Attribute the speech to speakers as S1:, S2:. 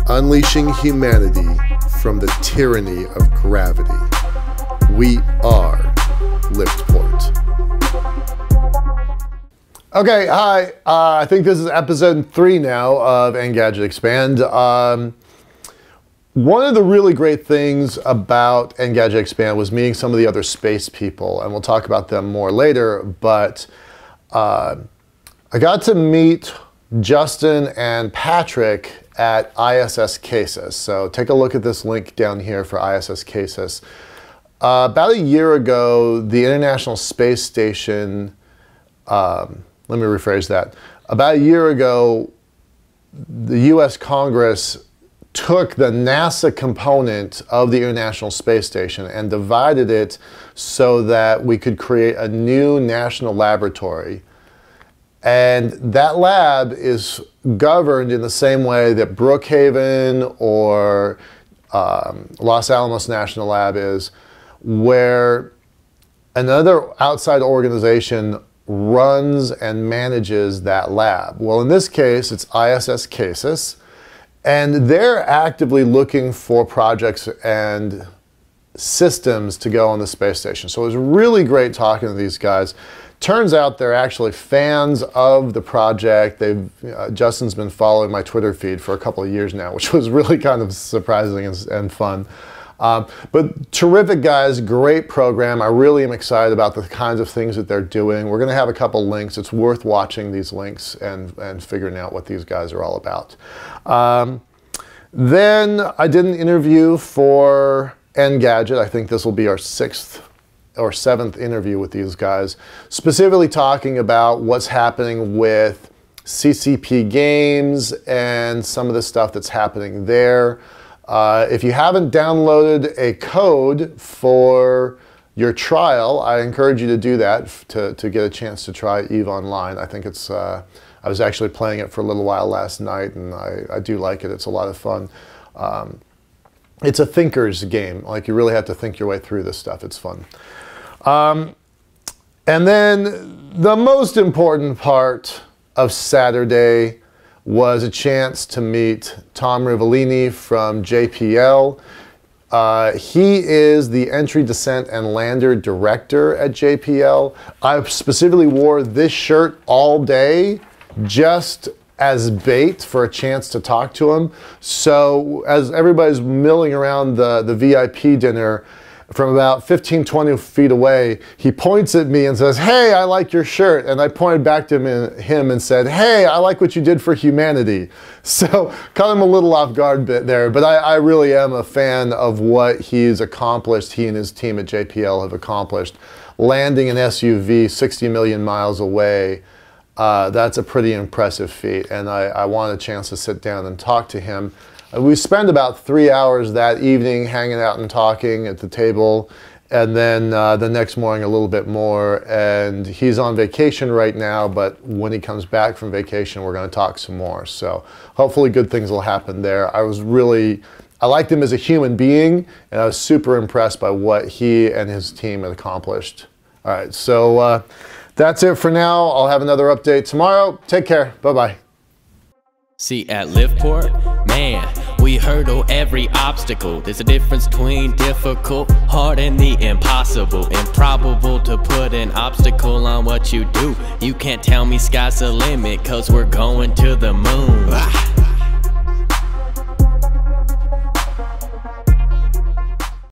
S1: unleashing humanity from the tyranny of gravity. We are LiftPort. Okay, hi. I think this is episode 3 now of Endgadget Expand. One of the really great things about Endgadget Expand was meeting some of the other space people, and we'll talk about them more later, but I got to meet Justin and Patrick at ISS Casis. So take a look at this link down here for ISS Casis. About a year ago, the International Space Station, let me rephrase that. About a year ago, the US Congress took the NASA component of the International Space Station and divided it so that we could create a new national laboratory. And that lab is governed in the same way that Brookhaven or Los Alamos National Lab is, where another outside organization runs and manages that lab. Well, in this case, it's ISS Casis, and they're actively looking for projects and systems to go on the space station. So it was really great talking to these guys. Turns out they're actually fans of the project. Justin's been following my Twitter feed for a couple of years now, which was really kind of surprising and fun. But terrific guys, great program. I really am excited about the kinds of things that they're doing. We're going to have a couple links. It's worth watching these links and figuring out what these guys are all about. Then I did an interview for Endgadget. I think this will be our 6th or 7th interview with these guys, specifically talking about what's happening with CCP games and some of the stuff that's happening there. If you haven't downloaded a code for your trial, I encourage you to do that to get a chance to try EVE Online. I think it's, I was actually playing it for a little while last night, and I do like it. It's a lot of fun. It's a thinker's game. Like, you really have to think your way through this stuff. It's fun. And then the most important part of Saturday was a chance to meet Tom Revellini from JPL. He is the Entry, Descent, and Lander Director at JPL. I specifically wore this shirt all day just as bait for a chance to talk to him. So as everybody's milling around the VIP dinner, from about 15, 20 feet away, he points at me and says, "Hey, I like your shirt." And I pointed back to him and said, "Hey, I like what you did for humanity." So caught him a little off guard bit there, but I really am a fan of what he's accomplished, he and his team at JPL have accomplished. Landing an SUV 60 million miles away, that's a pretty impressive feat, and I want a chance to sit down and talk to him. We spent about 3 hours that evening hanging out and talking at the table, and then the next morning a little bit more. And he's on vacation right now, but when he comes back from vacation, we're going to talk some more. So hopefully good things will happen there. I liked him as a human being, and I was super impressed by what he and his team had accomplished. All right, so that's it for now. I'll have another update tomorrow. Take care. Bye-bye.
S2: See, at LiftPort, man, we hurdle every obstacle. There's a difference between difficult, hard, and the impossible. Improbable to put an obstacle on what you do. You can't tell me sky's the limit, 'cause we're going to the moon.